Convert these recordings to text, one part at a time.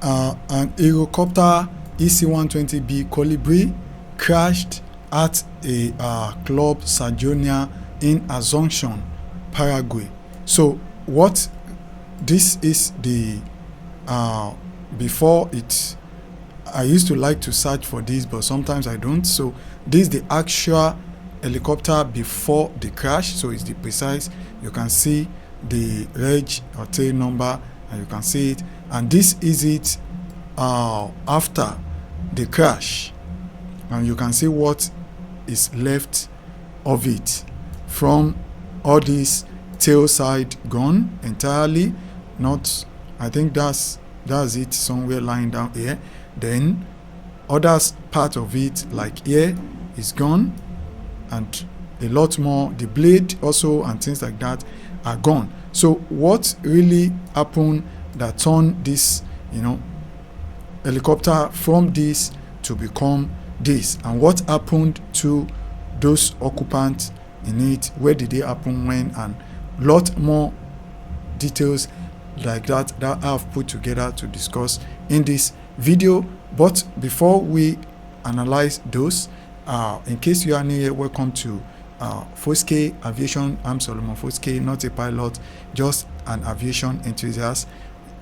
an Eurocopter EC120B Colibri crashed at a Club Sajonia in Asunción, Paraguay. So what this is the before it, I used to like to search for this, but sometimes I don't. So this is the actual helicopter before the crash. So it's the precise, you can see the reg or tail number, and you can see it, and this is it after the crash, and you can see what is left of it from all this tail side gone entirely. Not, I think that's it, somewhere lying down here. Then other part of it, like here, is gone, and a lot more, the blade also and things like that are gone. So what really happened that turned this, helicopter from this to become this, and what happened to those occupants in it, where did they happen, when, and lot more details like that I have put together to discuss in this video. But before we analyze those, in case you are new here, welcome to Foskaay Aviation. I'm Solomon Foskaay, not a pilot, just an aviation enthusiast,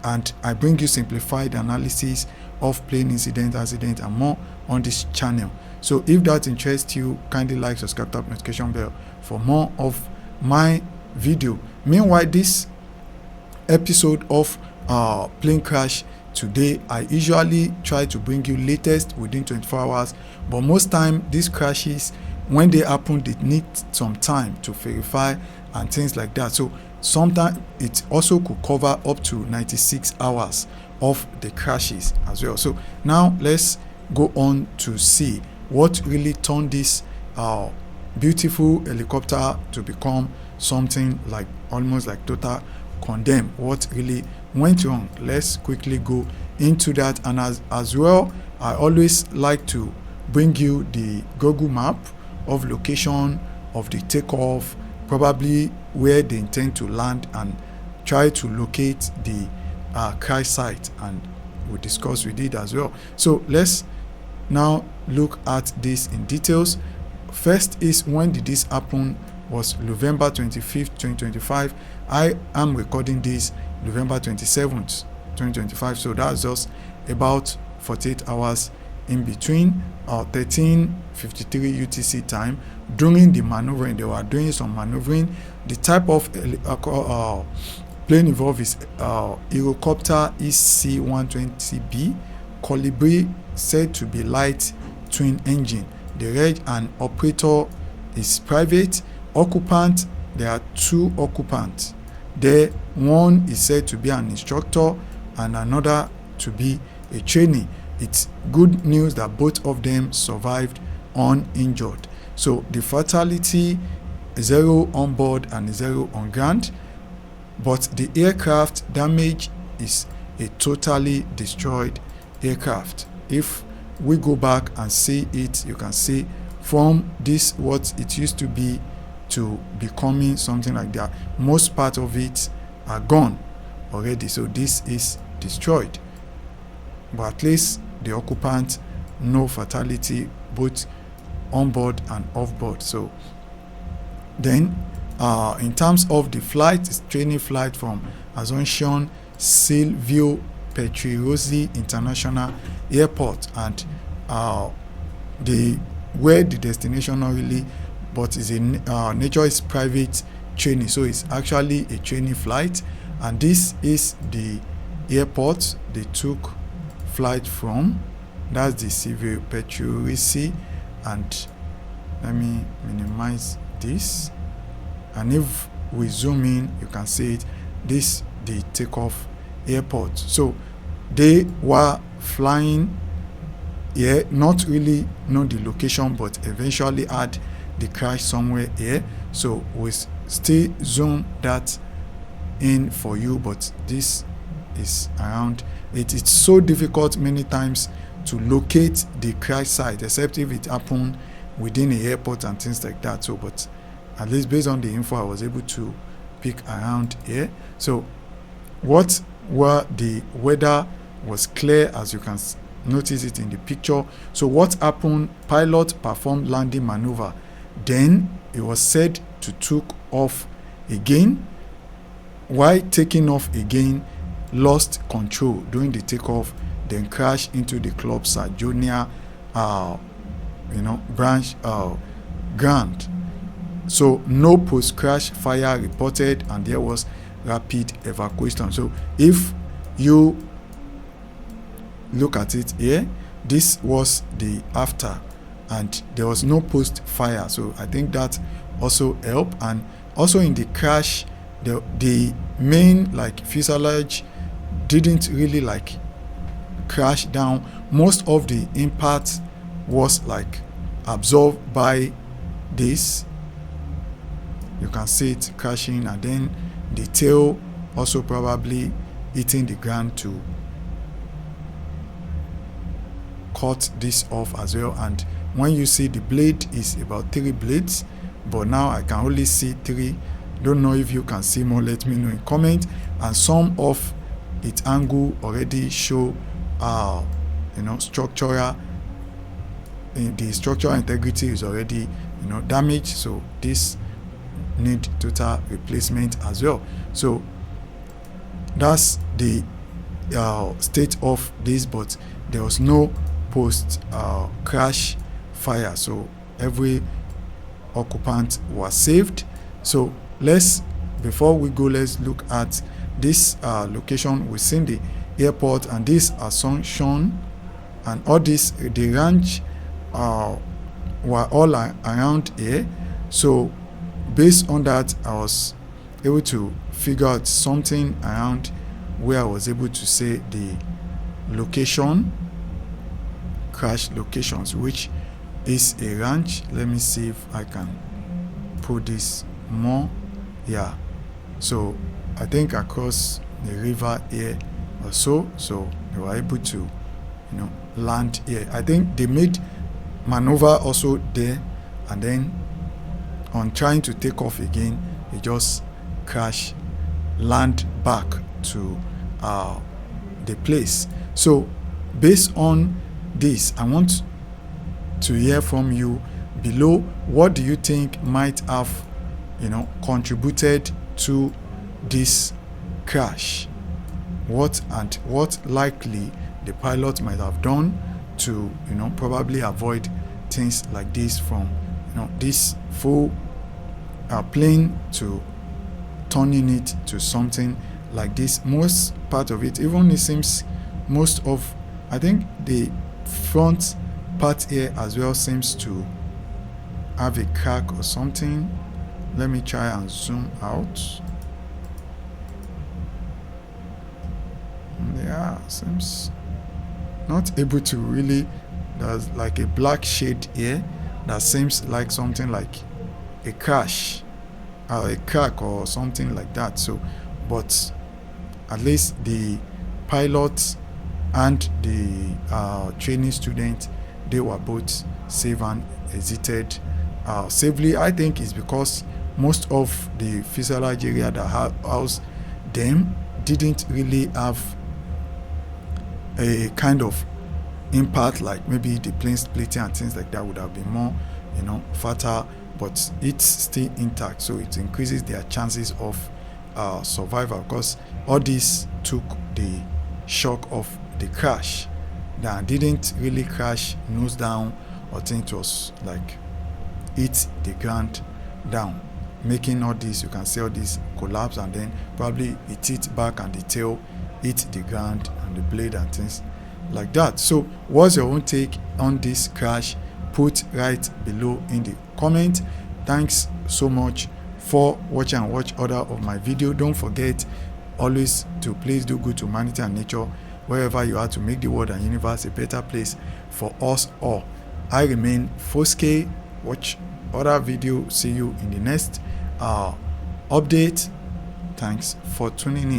and I bring you simplified analysis of plane incident, accident, and more on this channel. So if that interests you, kindly like, subscribe, tap notification bell for more of my video. Meanwhile, this episode of plane crash today, I usually try to bring you latest within 24 hours, but most time these crashes, when they happen, they need some time to verify and things like that. So sometimes it also could cover up to 96 hours of the crashes as well. So now let's go on to see what really turned this beautiful helicopter to become something like almost like total condemn. What really went wrong? Let's quickly go into that. And as well, I always like to bring you the Google map of location of the takeoff, probably where they intend to land, and try to locate the crash site, and we discuss with it as well. So let's now look at this in details. First is, when did this happen? Was November 25th 2025. I am recording this November 27th 2025, so that's just about 48 hours in between, 13:53 UTC time. During the maneuvering, they were doing some maneuvering. The type of plane involved is Eurocopter EC120B Colibri, said to be light twin engine. The reg and operator is private. Occupant, there are two occupants there. One is said to be an instructor and another to be a trainee. It's good news that both of them survived uninjured. So the fatality, 0 on board and 0 on ground, but the aircraft damage is a totally destroyed aircraft. If we go back and see it, you can see from this what it used to be to becoming something like that. Most part of it are gone already, so this is destroyed. But at least the occupant, no fatality, both on board and off board. So then in terms of the flight, it's training flight from Asunción Silvio Petrirossi International Airport, and where the destination not really, but is in nature is private training, so it's actually a training flight. And this is the airport they took flight from. That's the Silvio Petrirossi, and let me minimize this, and if we zoom in, you can see it. This the takeoff airport. So they were flying here, not really know the location, but eventually had the crash somewhere here. So we still zoom that in for you, but this is around it. It's so difficult many times to locate the crash site, except if it happened within the airport and things like that. So but at least based on the info I was able to pick around here. So what were the weather was clear, as you can notice it in the picture. So what happened? Pilot performed landing maneuver, then it was said to took off again. While taking off again, lost control during the takeoff, then crashed into the Club Sajonia branch ground. So no post-crash fire reported, and there was rapid evacuation. So if you look at it here, this was the after, and there was no post-fire. So I think that also helped. And also in the crash, the main fuselage didn't really crash down. Most of the impact was absorbed by this. You can see it crashing, and then the tail also probably hitting the ground to cut this off as well. And when you see the blade is about 3 blades, but now I can only see 3. Don't know if you can see more, let me know in comment. And some of its angle already show structural, the structural integrity is already damaged, so this need total replacement as well. So that's the state of this, but there was no post crash fire, so every occupant was saved. So before we go, let's look at this location within the airport, and this Asunción, and all this, the ranch were all around here. So based on that, I was able to figure out something around where I was able to say the location, crash locations, which is a ranch. Let me see if I can put this more. Yeah, so I think across the river here or so they were able to land here. I think they made maneuver also there, and then on trying to take off again, they just crash, land back to the place. So based on this, I want to hear from you below. What do you think might have contributed to this crash? What likely the pilot might have done to probably avoid things like this from this full plane to turning it to something like this. Most part of it, even it seems most of, I think the front part here as well seems to have a crack or something. Let me try and zoom out. Yeah, seems not able to really. There's like a black shade here that seems like something like a crash or a crack or something like that. So but at least the pilot and the training student, they were both safe and exited safely. I think it's because most of the fuselage area that housed them didn't really have a kind of impact, like maybe the plane splitting and things like that would have been more fatal, but it's still intact, so it increases their chances of survival, because all this took the shock of the crash that didn't really crash nose down or thing. It was like hit the ground down, making all this, you can see all this collapse, and then probably it hit back and the tail hit the ground and the blade and things like that. So what's your own take on this crash? Put right below in the comment. Thanks so much for watching, and watch other of my video. Don't forget always to please do good to humanity and nature wherever you are, to make the world and universe a better place for us all. I remain Foskaay. Watch other video. See you in the next update. Thanks for tuning in.